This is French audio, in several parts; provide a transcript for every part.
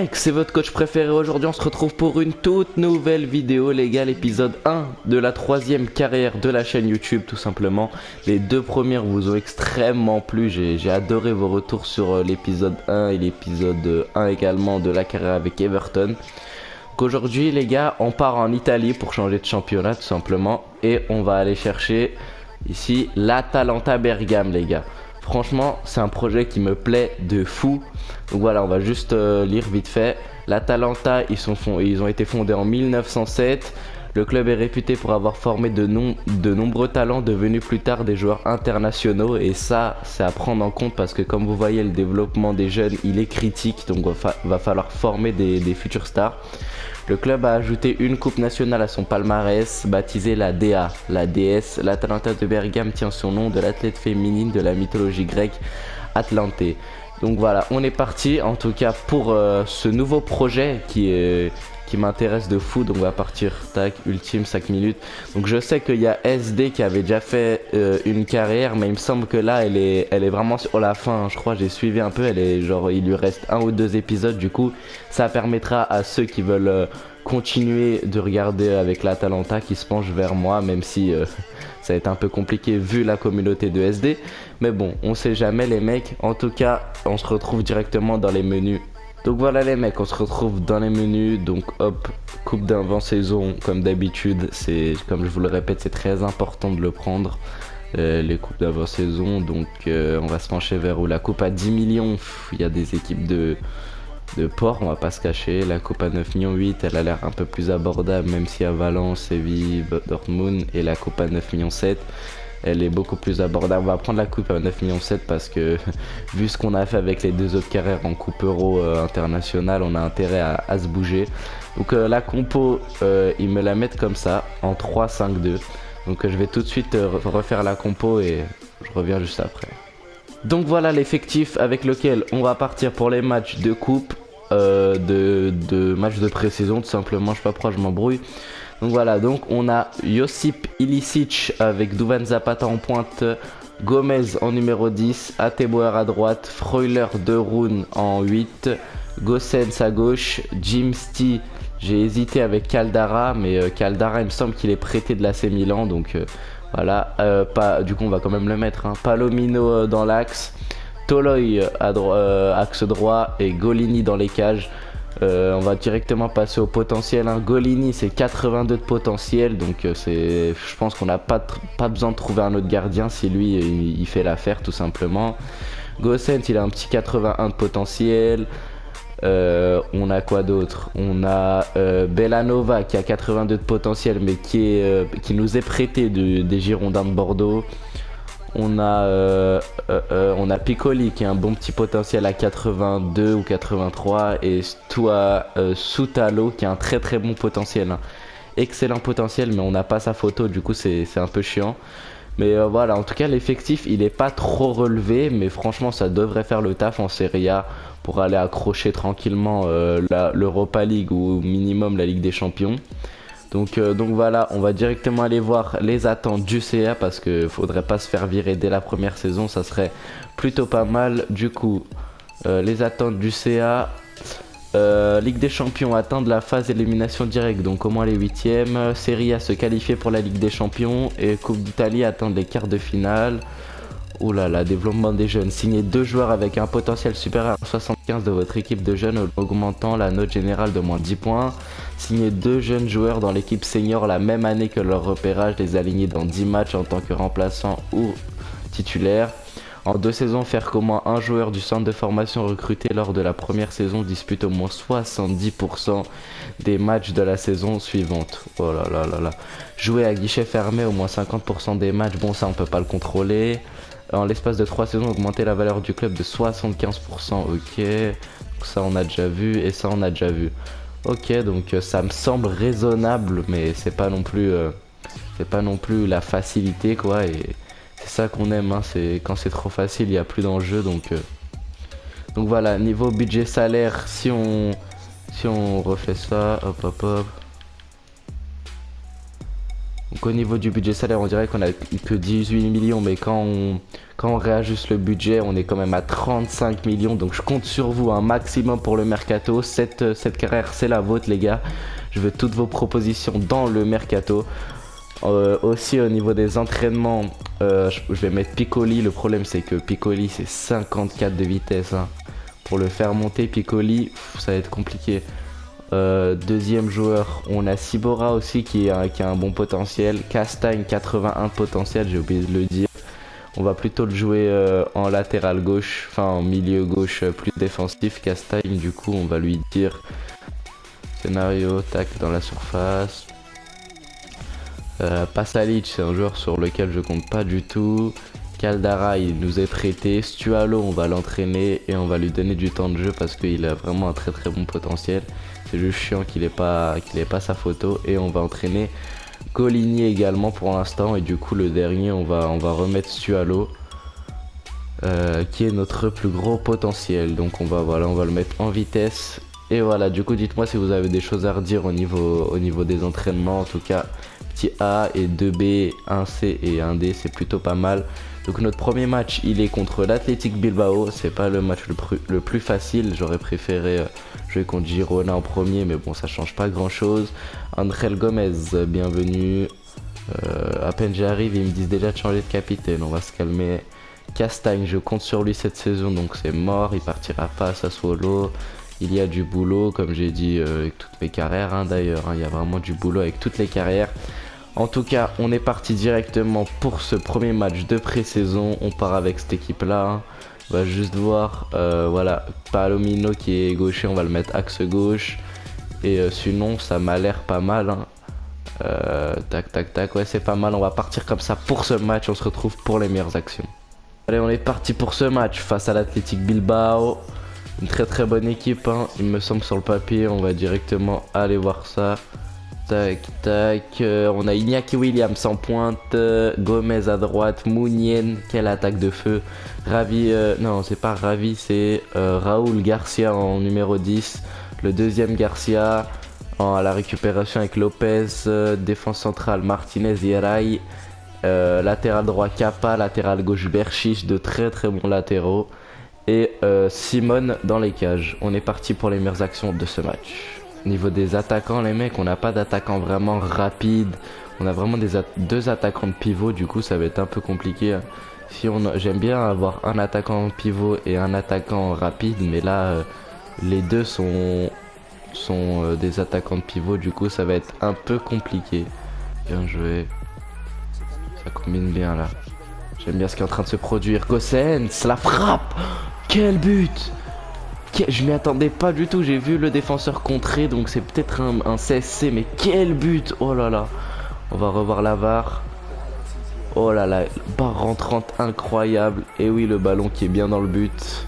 mecs, c'est votre coach préféré. Aujourd'hui on se retrouve pour une toute nouvelle vidéo les gars, l'épisode 1 de la troisième carrière de la chaîne YouTube tout simplement. Les deux premières vous ont extrêmement plu, j'ai adoré vos retours sur l'épisode 1 et l'épisode 1 également de la carrière avec Everton. Donc aujourd'hui les gars, on part en Italie pour changer de championnat tout simplement. Et on va aller chercher ici l'Atalanta Bergame les gars. Franchement, c'est un projet qui me plaît de fou. Donc voilà, on va juste lire vite fait. L'Atalanta, ils ont été fondés en 1907. Le club est réputé pour avoir formé de nombreux talents devenus plus tard des joueurs internationaux. Et ça, c'est à prendre en compte parce que comme vous voyez, le développement des jeunes, il est critique. Donc va falloir former des futures stars. Le club a ajouté une coupe nationale à son palmarès, baptisée la DA, la déesse. L'Atalanta de Bergame tient son nom de l'athlète féminine de la mythologie grecque Atlantée. Donc voilà, on est parti en tout cas pour ce nouveau projet qui m'intéresse de fou. Donc on va partir, tac, ultime 5 minutes. Donc je sais qu'il y a SD qui avait déjà fait une carrière, mais il me semble que là elle est vraiment sur la fin, hein. Je crois, j'ai suivi un peu, elle est genre, il lui reste un ou deux épisodes. Du coup ça permettra à ceux qui veulent continuer de regarder avec l'Atalanta qui se penchent vers moi, même si ça va être un peu compliqué vu la communauté de SD. Mais bon, on sait jamais les mecs. En tout cas, on se retrouve directement dans les menus. Donc voilà les mecs, on se retrouve dans les menus. Donc hop, coupe d'avant-saison comme d'habitude. C'est, comme je vous le répète, c'est très important de le prendre. Les coupes d'avant-saison. Donc on va se pencher vers où la coupe à 10 millions. Il y a des équipes de port, on va pas se cacher. La coupe à 9 millions 8, elle a l'air un peu plus abordable, même si à Valence, Séville, Dortmund. Et la coupe à 9 millions 7, elle est beaucoup plus abordable. On va prendre la coupe à 9 millions 7 parce que vu ce qu'on a fait avec les deux autres carrières en coupe euro internationale, on a intérêt à se bouger. Donc la compo, ils me la mettent comme ça, en 3-5-2. Donc je vais tout de suite refaire la compo et je reviens juste après. Donc voilà l'effectif avec lequel on va partir pour les matchs de coupe, de matchs de pré-saison tout simplement. Je sais pas pourquoi je m'embrouille. Donc voilà, donc on a Josip Ilicic avec Duvan Zapata en pointe, Gomez en numéro 10, Ateboer à droite, Freuler de Roon en 8, Gossens à gauche, Jim Stee. J'ai hésité avec Caldara, mais Caldara il me semble qu'il est prêté de l'AC Milan, donc voilà, du coup on va quand même le mettre, hein. Palomino dans l'axe, Toloi axe droit et Golini dans les cages. On va directement passer au potentiel, hein. Golini c'est 82 de potentiel, donc je pense qu'on n'a pas besoin de trouver un autre gardien si lui il fait l'affaire tout simplement. Gossens il a un petit 81 de potentiel. On a quoi d'autre? On a Bellanova qui a 82 de potentiel mais qui nous est prêté des Girondins de Bordeaux. On a Piccoli qui a un bon petit potentiel à 82 ou 83 et Soutalo qui a un très très bon potentiel, hein. Excellent potentiel mais on n'a pas sa photo, du coup c'est un peu chiant. Mais voilà, en tout cas l'effectif il est pas trop relevé, mais franchement ça devrait faire le taf en Serie A pour aller accrocher tranquillement l'Europa League ou au minimum la Ligue des Champions. Donc voilà, on va directement aller voir les attentes du CA parce que faudrait pas se faire virer dès la première saison, ça serait plutôt pas mal. Du coup, les attentes du CA, Ligue des Champions, atteindre la phase élimination directe, donc au moins les huitièmes. Serie A, se qualifier pour la Ligue des Champions. Et Coupe d'Italie, atteindre les quarts de finale. Oh là là, développement des jeunes. Signer 2 joueurs avec un potentiel supérieur à 75 de votre équipe de jeunes, augmentant la note générale de moins 10 points. Signer 2 jeunes joueurs dans l'équipe senior la même année que leur repérage, les aligner dans 10 matchs en tant que remplaçant ou titulaire. En 2 saisons, faire qu'au moins un joueur du centre de formation recruté lors de la première saison dispute au moins 70% des matchs de la saison suivante. Oh là là là là. Jouer à guichet fermé au moins 50% des matchs, bon ça on peut pas le contrôler. En l'espace de 3 saisons, augmenter la valeur du club de 75%, ok. Ça on a déjà vu et ça on a déjà vu. Ok, donc ça me semble raisonnable, mais c'est pas non plus la facilité quoi. Et c'est ça qu'on aime, hein. C'est quand c'est trop facile, il n'y a plus d'enjeu. Donc voilà, niveau budget salaire, si on refait ça, hop hop hop. Donc au niveau du budget salaire, on dirait qu'on a que 18 millions, mais quand on réajuste le budget, on est quand même à 35 millions. Donc je compte sur vous un maximum pour le mercato. Cette carrière, c'est la vôtre, les gars. Je veux toutes vos propositions dans le mercato. Aussi au niveau des entraînements, je vais mettre Piccoli. Le problème, c'est que Piccoli, c'est 54 de vitesse, hein. Pour le faire monter, Piccoli, ça va être compliqué. Deuxième joueur, on a Sibora aussi qui a un bon potentiel. Castagne 81 potentiel, j'ai oublié de le dire. On va plutôt le jouer en latéral gauche, enfin en milieu gauche plus défensif. Castagne, du coup on va lui dire scénario, tac dans la surface. Pasalic, c'est un joueur sur lequel je compte pas du tout. Caldara, il nous est prêté. Stualo, on va l'entraîner et on va lui donner du temps de jeu parce qu'il a vraiment un très bon potentiel. C'est juste chiant qu'il ait pas sa photo. Et on va entraîner Coligny également pour l'instant. Et du coup, le dernier, on va remettre Stualo, qui est notre plus gros potentiel. Donc on va le mettre en vitesse. Et voilà, du coup, dites-moi si vous avez des choses à redire au niveau des entraînements. En tout cas, petit A et 2B, 1C et 1D, c'est plutôt pas mal. Donc notre premier match, il est contre l'Athletic Bilbao. C'est pas le match le plus facile. J'aurais préféré jouer contre Girona en premier, mais bon, ça change pas grand-chose. André Gomez, bienvenue. À peine j'arrive, ils me disent déjà de changer de capitaine. On va se calmer. Castagne, je compte sur lui cette saison, donc c'est mort. Il partira pas à Sassuolo. Il y a du boulot, comme j'ai dit, avec toutes mes carrières, hein, d'ailleurs. Hein, il y a vraiment du boulot avec toutes les carrières. En tout cas, on est parti directement pour ce premier match de pré-saison. On part avec cette équipe-là, hein. On va juste voir, voilà, Palomino qui est gaucher, on va le mettre axe gauche. Et sinon, ça m'a l'air pas mal, hein. Tac, tac, tac, ouais, c'est pas mal. On va partir comme ça pour ce match. On se retrouve pour les meilleures actions. Allez, on est parti pour ce match face à l'Athletic Bilbao. Une très bonne équipe, hein. Il me semble sur le papier. On va directement aller voir ça. Tac, tac. On a Iñaki Williams en pointe. Gomez à droite. Mounien. Quelle attaque de feu. Ravi. Non, c'est pas Ravi, c'est Raúl Garcia en numéro 10. Le deuxième Garcia à la récupération avec Lopez. Défense centrale Martinez et Rai. Latéral droit Kappa. Latéral gauche Berchiche. De très bons latéraux. Et Simone dans les cages. On est parti pour les meilleures actions de ce match. Au niveau des attaquants, les mecs, on n'a pas d'attaquants vraiment rapides. On a vraiment deux attaquants de pivot, du coup ça va être un peu compliqué. J'aime bien avoir un attaquant pivot et un attaquant rapide, mais là les deux sont des attaquants de pivot, du coup ça va être un peu compliqué. Bien joué. Ça combine bien là. J'aime bien ce qui est en train de se produire. Gossens, la frappe! Quel but! Je m'y attendais pas du tout, j'ai vu le défenseur contrer, donc c'est peut-être un CSC, mais quel but! Oh là là! On va revoir la VAR. Oh là là, barre rentrante incroyable. Et oui, le ballon qui est bien dans le but.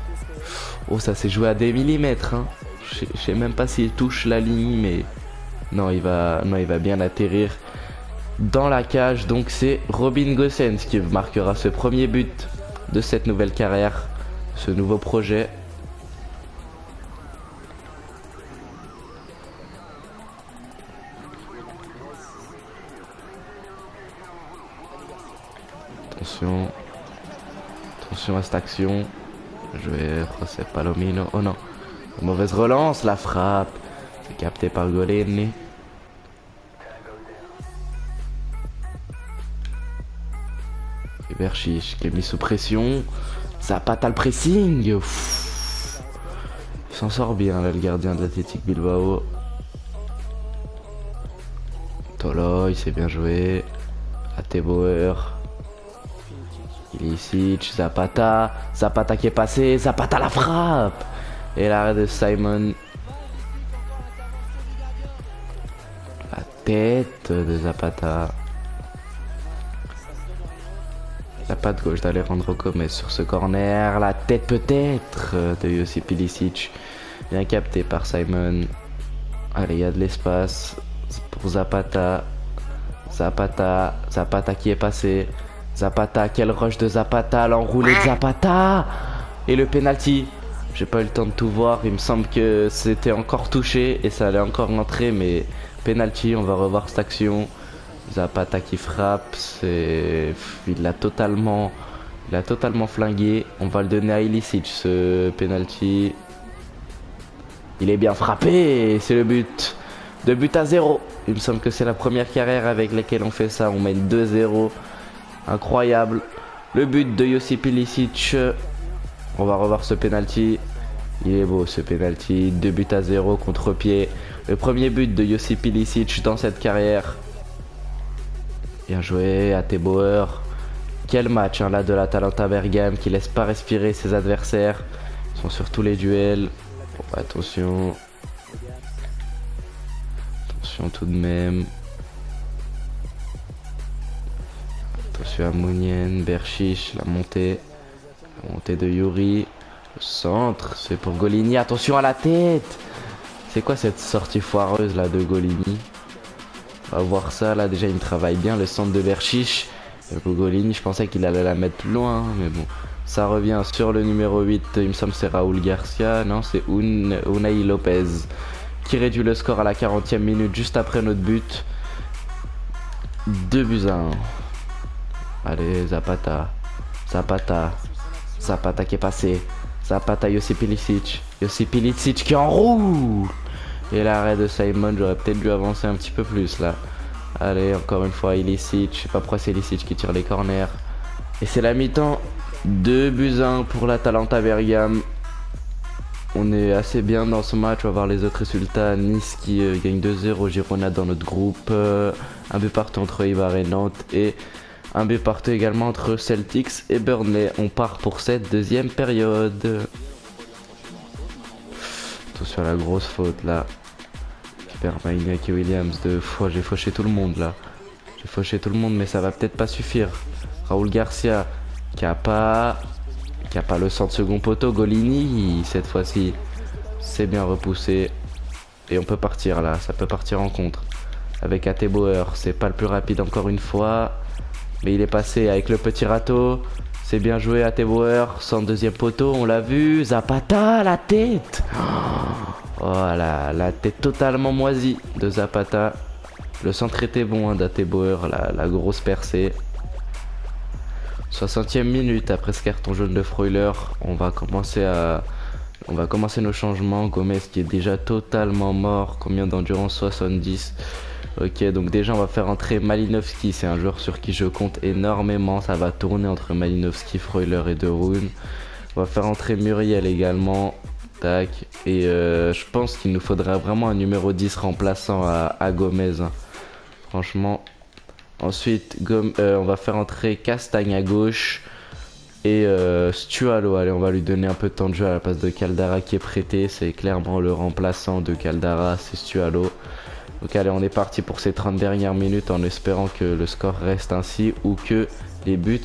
Oh, ça s'est joué à des millimètres, hein. Je sais même pas s'il touche la ligne, mais non, il va bien atterrir dans la cage. Donc c'est Robin Gossens qui marquera ce premier but de cette nouvelle carrière, ce nouveau projet. Attention à cette action. Je vais José Palomino. Oh non, mauvaise relance, la frappe. C'est capté par Goleni. Et Berchiche qui est mis sous pression. Zapata le pressing. Ouf. Il s'en sort bien là, le gardien de l'Athletic Bilbao. Toloy, c'est bien joué. Atebauer. Ilicic, Zapata qui est passé, Zapata la frappe. Et l'arrêt de Simon. La tête de Zapata. La patte gauche d'Alejandro Gomez sur ce corner. La tête peut-être de Josip Ilicic. Bien capté par Simon. Allez, il y a de l'espace pour Zapata. Zapata qui est passé. Zapata, quel rush de Zapata, l'enroulé de Zapata. Et le penalty. J'ai pas eu le temps de tout voir, il me semble que c'était encore touché et ça allait encore rentrer, mais penalty, on va revoir cette action. Zapata qui frappe, il l'a totalement flingué. On va le donner à Ilicic ce penalty. Il est bien frappé, c'est le but. 2-0. Il me semble que c'est la première carrière avec laquelle on fait ça. On mène 2-0. Incroyable. Le but de Josip Ilicic. On va revoir ce penalty. Il est beau ce penalty. 2-0 contre-pied. Le premier but de Josip Ilicic dans cette carrière. Bien joué, Atebauer. Quel match là de l'Atalanta Bergame qui laisse pas respirer ses adversaires. Ils sont sur tous les duels. Bon, attention. Attention tout de même. Attention à Mounien, Berchiche, la montée. La montée de Yuri. Le centre, c'est pour Golini. Attention à la tête. C'est quoi cette sortie foireuse là de Golini? On va voir ça là, déjà il travaille bien le centre de Berchiche. Pour Golini, je pensais qu'il allait la mettre plus loin, mais bon. Ça revient sur le numéro 8, il me semble que c'est Raúl Garcia, non c'est Unai Lopez qui réduit le score à la 40e minute juste après notre but. 2-1. Allez, Zapata qui est passé. Zapata, Josip Ilicic. Josip Ilicic qui est en roue. Et l'arrêt de Simon, j'aurais peut-être dû avancer un petit peu plus là. Allez, encore une fois, Ilicic. Je sais pas pourquoi c'est Ilicic qui tire les corners. Et c'est la mi-temps. 2-1 pour l'Atalanta Bergame. On est assez bien dans ce match. On va voir les autres résultats. Nice qui gagne 2-0. Girona dans notre groupe. Un but partout entre Eibar et Nantes. Et un but partout également entre Celtics et Burnley. On part pour cette deuxième période. Attention à la grosse faute là. Qui permet à Iñaki Williams de... j'ai fauché tout le monde là. J'ai fauché tout le monde mais ça va peut-être pas suffire. Raúl Garcia qui a pas le centre second poteau. Golini cette fois-ci c'est bien repoussé. Et on peut partir là. Ça peut partir en contre. Avec Atebauer. C'est pas le plus rapide encore une fois. Mais il est passé avec le petit râteau. C'est bien joué Atebauer. Centre deuxième poteau. On l'a vu. Zapata la tête. Oh la tête totalement moisie de Zapata. Le centre était bon d'Atebauer. La grosse percée. 60e minute après ce carton jaune de Freuler. On va commencer nos changements. Gomez qui est déjà totalement mort. Combien d'endurance? 70. Ok, donc déjà on va faire entrer Malinovski. C'est un joueur sur qui je compte énormément. Ça va tourner entre Malinovski, Freuler et De Roon. On va faire entrer Muriel également. Tac. Et je pense qu'il nous faudrait vraiment un numéro 10 remplaçant à Gomez. Hein. Franchement. Ensuite, on va faire entrer Castagne à gauche. Et Stualo, allez, on va lui donner un peu de temps de jeu à la place de Caldara qui est prêté. C'est clairement le remplaçant de Caldara, c'est Stualo. Donc allez, on est parti pour ces 30 dernières minutes en espérant que le score reste ainsi ou que les buts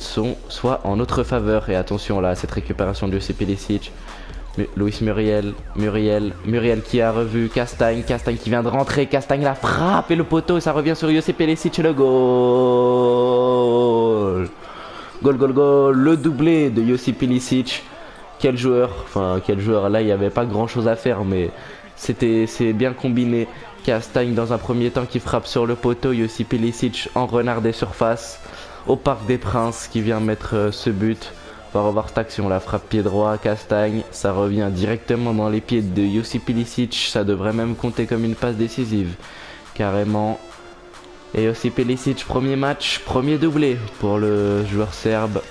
soient en notre faveur. Et attention là, cette récupération de Josip Ilicic. Luis Muriel qui a revu Castagne qui vient de rentrer, Castagne la frappe et le poteau, et ça revient sur Josip Ilicic et le goal. Goal, le doublé de Josip Ilicic. Quel joueur, là il n'y avait pas grand chose à faire mais c'est bien combiné. Castagne dans un premier temps qui frappe sur le poteau, Josip Ilicic en renard des surfaces au Parc des Princes qui vient mettre ce but. On va revoir cette action, la frappe pied droit, Castagne, ça revient directement dans les pieds de Josip Ilicic, ça devrait même compter comme une passe décisive, carrément. Et Josip Ilicic, premier match, premier doublé pour le joueur serbe,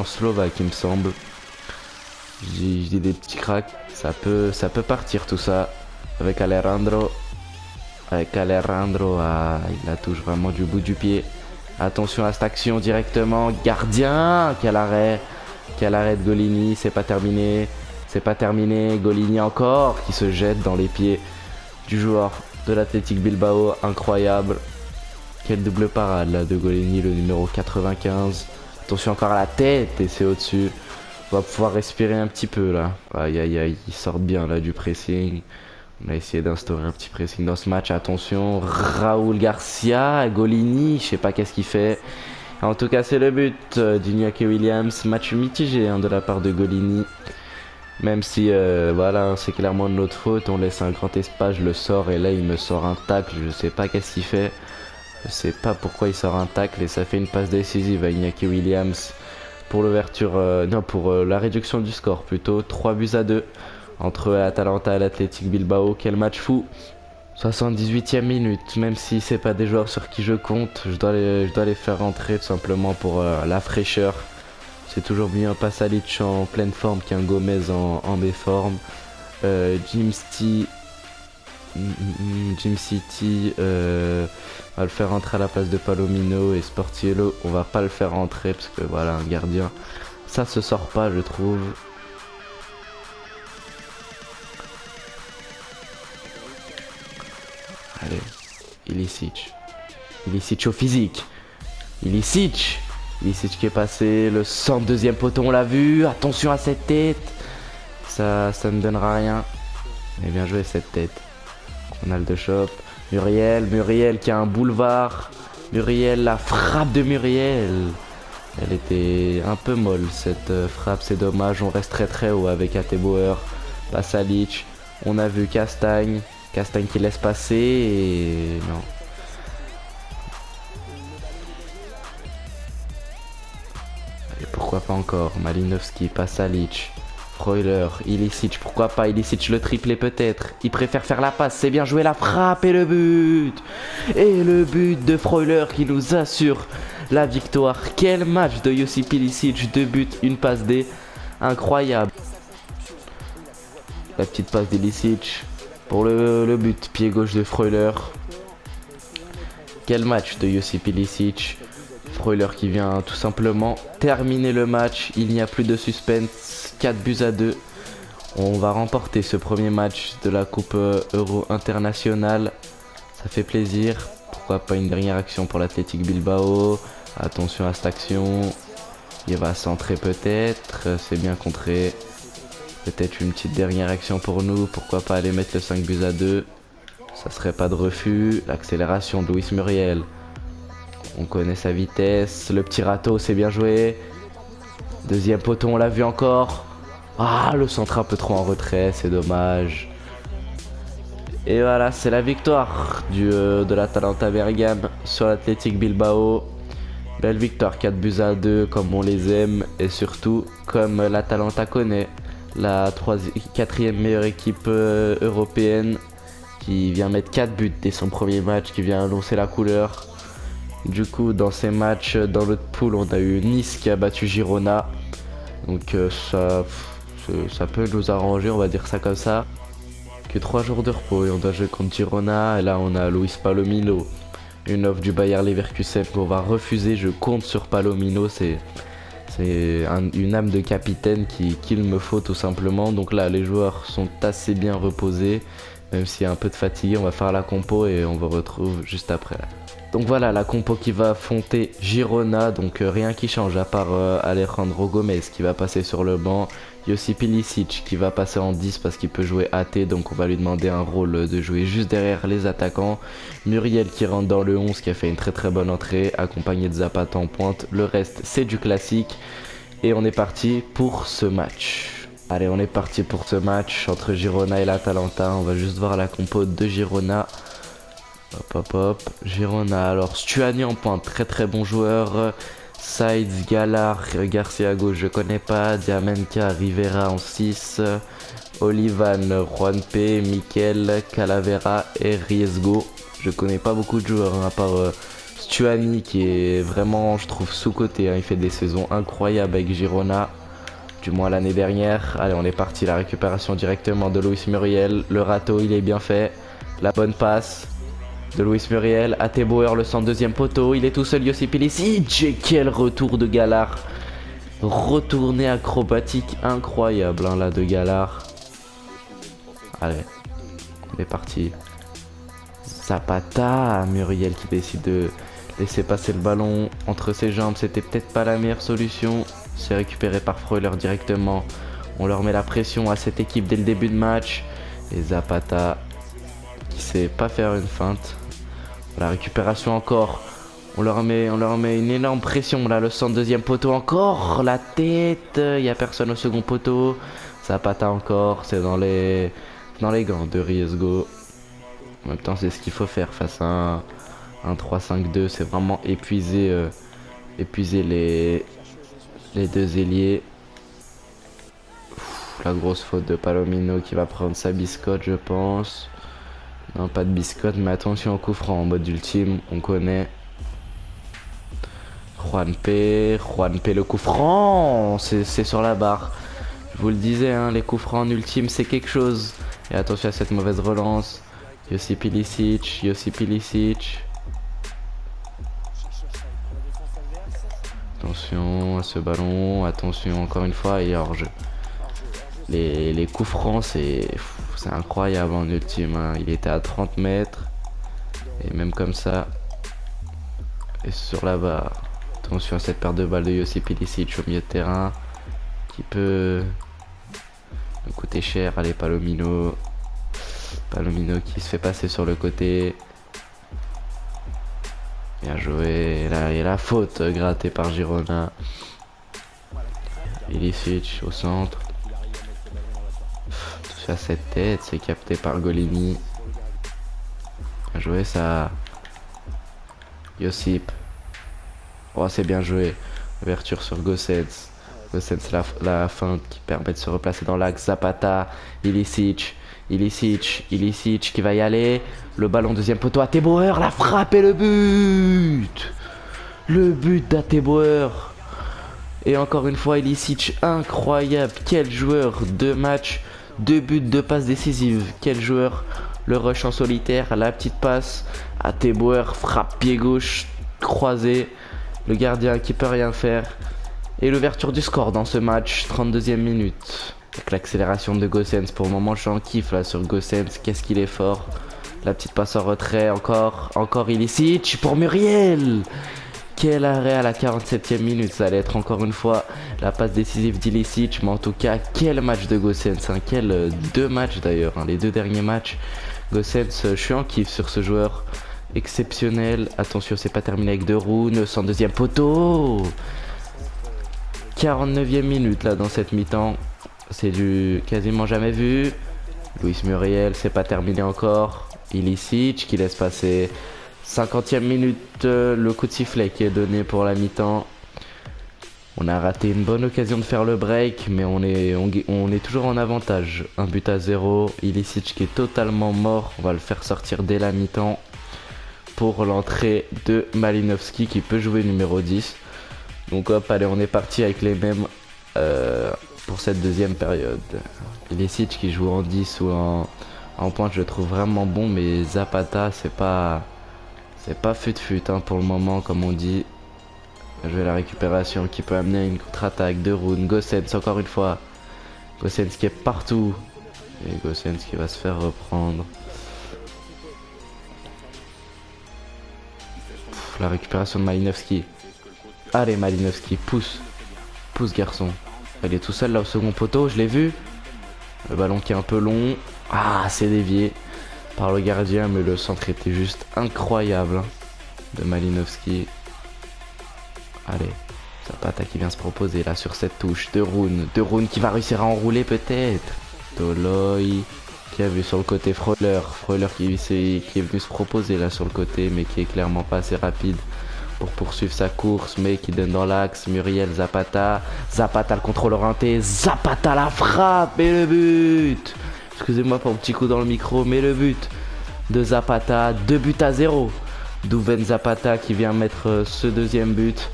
slovaque il me semble. Je dis des petits cracks, ça peut partir tout ça, avec Alejandro, il la touche vraiment du bout du pied. Attention à cette action directement. Gardien. Quel arrêt de Golini. C'est pas terminé. Golini encore qui se jette dans les pieds du joueur de l'Athletic Bilbao. Incroyable. Quelle double parade là de Golini, le numéro 95. Attention encore à la tête et c'est au-dessus. On va pouvoir respirer un petit peu là. Aïe aïe aïe. Ils sortent bien là du pressing. On a essayé d'instaurer un petit pressing dans ce match. Attention, Raúl Garcia, Golini, je sais pas qu'est-ce qu'il fait. En tout cas, c'est le but d'Iñaki Williams. Match mitigé de la part de Golini. Même si, c'est clairement de notre faute. On laisse un grand espace, je le sors et là, il me sort un tacle. Je sais pas qu'est-ce qu'il fait. Je sais pas pourquoi il sort un tacle et ça fait une passe décisive à Iñaki Williams pour l'ouverture, non pour la réduction du score plutôt. 3 buts à 2 entre Atalanta et l'Athletic Bilbao. Quel match fou! 78e minute, même si c'est pas des joueurs sur qui je compte, je dois les faire rentrer tout simplement pour la fraîcheur. C'est toujours mieux un Pasalic en pleine forme qu'un Gomez en méforme. Jim City, on va le faire rentrer à la place de Palomino, et Sportiello, on va pas le faire rentrer parce que voilà, un gardien, ça se sort pas, je trouve. Allez, Ilicic au physique. Ilicic qui est passé, le 102e poteau, on l'a vu. Attention à cette tête. Ça ne donnera rien. Mais bien joué cette tête. Ronald de Shop. Muriel qui a un boulevard. La frappe de Muriel. Elle était un peu molle cette frappe, c'est dommage. On reste très haut avec Atebauer. Pasalic. On a vu Castagne qui laisse passer et non. Et pourquoi pas encore Malinowski, Pasalic, Freuler, Ilicic, pourquoi pas Ilicic le triplé peut-être. Il préfère faire la passe, c'est bien joué, la frappe et le but. Et le but de Freuler qui nous assure la victoire. Quel match de Josip Ilicic, 2 buts, une passe D, incroyable. La petite passe d'Ilicic pour le but, pied gauche de Freuler. Quel match de Josip Ilicic. Freuler qui vient tout simplement terminer le match. Il n'y a plus de suspense. 4 buts à 2. On va remporter ce premier match de la Coupe Euro internationale. Ça fait plaisir. Pourquoi pas une dernière action pour l'Athletic Bilbao. Attention à cette action. Il va centrer peut-être. C'est bien contré. Peut-être une petite dernière action pour nous. Pourquoi pas aller mettre le 5 buts à 2. Ça serait pas de refus. L'accélération de Luis Muriel. On connaît sa vitesse. Le petit râteau, c'est bien joué. Deuxième poteau, on l'a vu encore. Ah, le centre un peu trop en retrait, c'est dommage. Et voilà, c'est la victoire de l'Atalanta Bergame sur l'Athletic Bilbao. Belle victoire, 4 buts à 2 comme on les aime. Et surtout, comme l'Atalanta connaît, la 4e meilleure équipe européenne, qui vient mettre 4 buts dès son premier match, qui vient annoncer la couleur. Du coup, dans ces matchs, dans l'autre poule, on a eu Nice qui a battu Girona. Donc ça peut nous arranger, on va dire ça comme ça. Que 3 jours de repos et on doit jouer contre Girona. Et là, on a Luis Palomino, une offre du Bayer Leverkusen qu'on va refuser. Je compte sur Palomino, c'est une âme de capitaine qu'il me faut tout simplement. Donc là, les joueurs sont assez bien reposés. Même s'il y a un peu de fatigue, on va faire la compo et on vous retrouve juste après là. Donc voilà la compo qui va affronter Girona, donc rien qui change à part Alejandro Gomez qui va passer sur le banc, Josip Ilicic qui va passer en 10 parce qu'il peut jouer AT, donc on va lui demander un rôle de jouer juste derrière les attaquants, Muriel qui rentre dans le 11 qui a fait une très bonne entrée, accompagné de Zapata en pointe, le reste c'est du classique et on est parti pour ce match. Allez, on est parti pour ce match entre Girona et l'Atalanta, on va juste voir la compo de Girona. Hop. Girona, alors Stuani en pointe, très bon joueur. Sides, Galar, Garcia à gauche, je connais pas. Diamenka, Rivera en 6. Olivan, Juan P, Mikel, Calavera et Riesgo. Je connais pas beaucoup de joueurs, hein, à part Stuani qui est vraiment, je trouve, sous-coté. Hein. Il fait des saisons incroyables avec Girona, du moins l'année dernière. Allez, on est parti, la récupération directement de Luis Muriel. Le râteau, il est bien fait. La bonne passe de Luis Muriel, Atebauer, le 102e poteau, il est tout seul, Josip Ilicic, et quel retour de Galar. Retourné acrobatique incroyable hein, là de Galar. Allez, on est parti. Zapata, Muriel qui décide de laisser passer le ballon entre ses jambes, c'était peut-être pas la meilleure solution. C'est récupéré par Freuler directement. On leur met la pression à cette équipe dès le début de match. Et Zapata qui sait pas faire une feinte. La récupération encore. On leur met une énorme pression. Là, le 102e poteau encore. La tête. Il n'y a personne au second poteau. Zapata encore. C'est dans les gants de Riesgo. En même temps, c'est ce qu'il faut faire face à Un 3-5-2, c'est vraiment épuiser les deux ailiers. La grosse faute de Palomino qui va prendre sa biscotte, je pense. Non, pas de biscotte, mais attention au coup franc en mode ultime, on connaît. Juanpe, le coup franc, c'est sur la barre. Je vous le disais, hein, les coups francs en ultime, c'est quelque chose. Et attention à cette mauvaise relance. Josip Ilicic. Attention à ce ballon, attention encore une fois, et hors-jeu. Les coups francs, c'est incroyable en ultime, hein. Il était à 30 mètres. Et même comme ça. Et sur la barre. Attention à cette paire de balles de Josip Ilicic au milieu de terrain. Qui peut nous coûter cher. Allez, Palomino qui se fait passer sur le côté. Bien joué. Et la faute grattée par Girona. Ilicic au centre. Touche à cette tête, c'est capté par Golini. Bien joué ça. Josip. Oh, c'est bien joué. Ouverture sur Gosens. La feinte qui permet de se replacer dans l'axe. Zapata, Ilicic qui va y aller. Le ballon deuxième poteau à Tebauer, la frappe et le but. Le but d'Atebauer. Et encore une fois, Ilicic, incroyable. Quel joueur, 2 matchs, 2 buts, 2 passes décisives. Quel joueur, le rush en solitaire, la petite passe. Atebauer, frappe pied gauche, croisé. Le gardien qui peut rien faire. Et l'ouverture du score dans ce match, 32e minute. Avec l'accélération de Gosens, pour le moment je suis en kiff là sur Gosens, qu'est-ce qu'il est fort. La petite passe en retrait, encore Ilicic pour Muriel. Quel arrêt à la 47e minute, ça allait être encore une fois la passe décisive d'Ilicic. Mais en tout cas, quel match de Gosens, hein. Quel 2 matchs d'ailleurs, hein. Les 2 derniers matchs. Gosens, je suis en kiff sur ce joueur. Exceptionnel, attention c'est pas terminé avec De Roon, 102e poteau. 49e minute là dans cette mi-temps. C'est du quasiment jamais vu. Luis Muriel, c'est pas terminé encore. Ilicic qui laisse passer. 50e minute, le coup de sifflet qui est donné pour la mi-temps. On a raté une bonne occasion de faire le break, mais on est toujours en avantage. 1-0. Ilicic qui est totalement mort. On va le faire sortir dès la mi-temps pour l'entrée de Malinovski qui peut jouer numéro 10. Donc hop, allez, on est parti avec les mêmes pour cette deuxième période. Ilicic qui joue en 10 ou en pointe, je le trouve vraiment bon, mais Zapata, c'est pas fut hein, pour le moment, comme on dit. Je vais la récupération qui peut amener une contre-attaque de Roon. Gosens encore une fois. Gosens qui est partout. Et Gosens qui va se faire reprendre. La récupération de Malinovski. Allez Malinovski, pousse garçon. Il est tout seul là au second poteau, je l'ai vu. Le ballon qui est un peu long. Ah, c'est dévié par le gardien, mais le centre était juste incroyable hein, de Malinovski. Allez, Zapata qui vient se proposer là sur cette touche. De Roon qui va réussir à enrouler peut-être. Toloi qui a vu sur le côté Freuler qui est venu se proposer là sur le côté, mais qui est clairement pas assez rapide pour poursuivre sa course, mais qui donne dans l'axe. Muriel, Zapata le contrôle orienté, Zapata la frappe et le but. Excusez-moi pour un petit coup dans le micro, mais le but de Zapata, 2-0. Douven Zapata qui vient mettre ce deuxième but.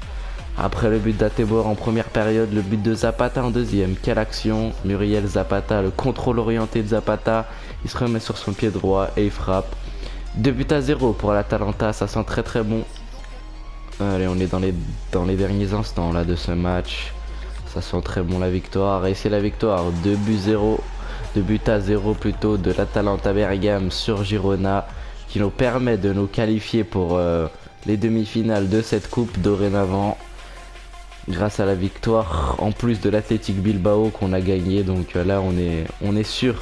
Après le but d'Atebauer en première période, le but de Zapata en deuxième. Quelle action. Muriel, Zapata, le contrôle orienté de Zapata. Il se remet sur son pied droit et il frappe. 2-0 pour l'Atalanta, ça sent très très bon. Allez, on est dans les derniers instants là de ce match. Ça sent très bon la victoire. Et c'est la victoire 2-0 plutôt de l'Atalanta Bergame sur Girona, qui nous permet de nous qualifier pour les demi-finales de cette coupe dorénavant. Grâce à la victoire en plus de l'Athletic Bilbao qu'on a gagné. Donc là on est sûr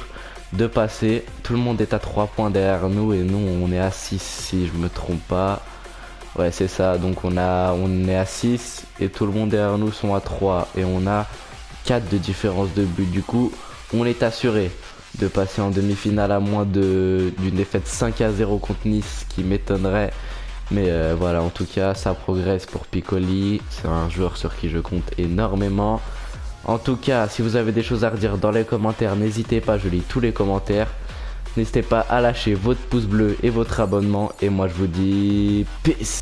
de passer. Tout le monde est à 3 points derrière nous et nous on est à 6 si je me trompe pas. Ouais, c'est ça, donc on est à 6 et tout le monde derrière nous sont à 3 et on a 4 de différence de but. Du coup, on est assuré de passer en demi-finale à moins d'une défaite 5-0 contre Nice, qui m'étonnerait. Mais voilà, en tout cas, ça progresse pour Piccoli. C'est un joueur sur qui je compte énormément. En tout cas, si vous avez des choses à redire dans les commentaires, n'hésitez pas, je lis tous les commentaires. N'hésitez pas à lâcher votre pouce bleu et votre abonnement. Et moi, je vous dis peace.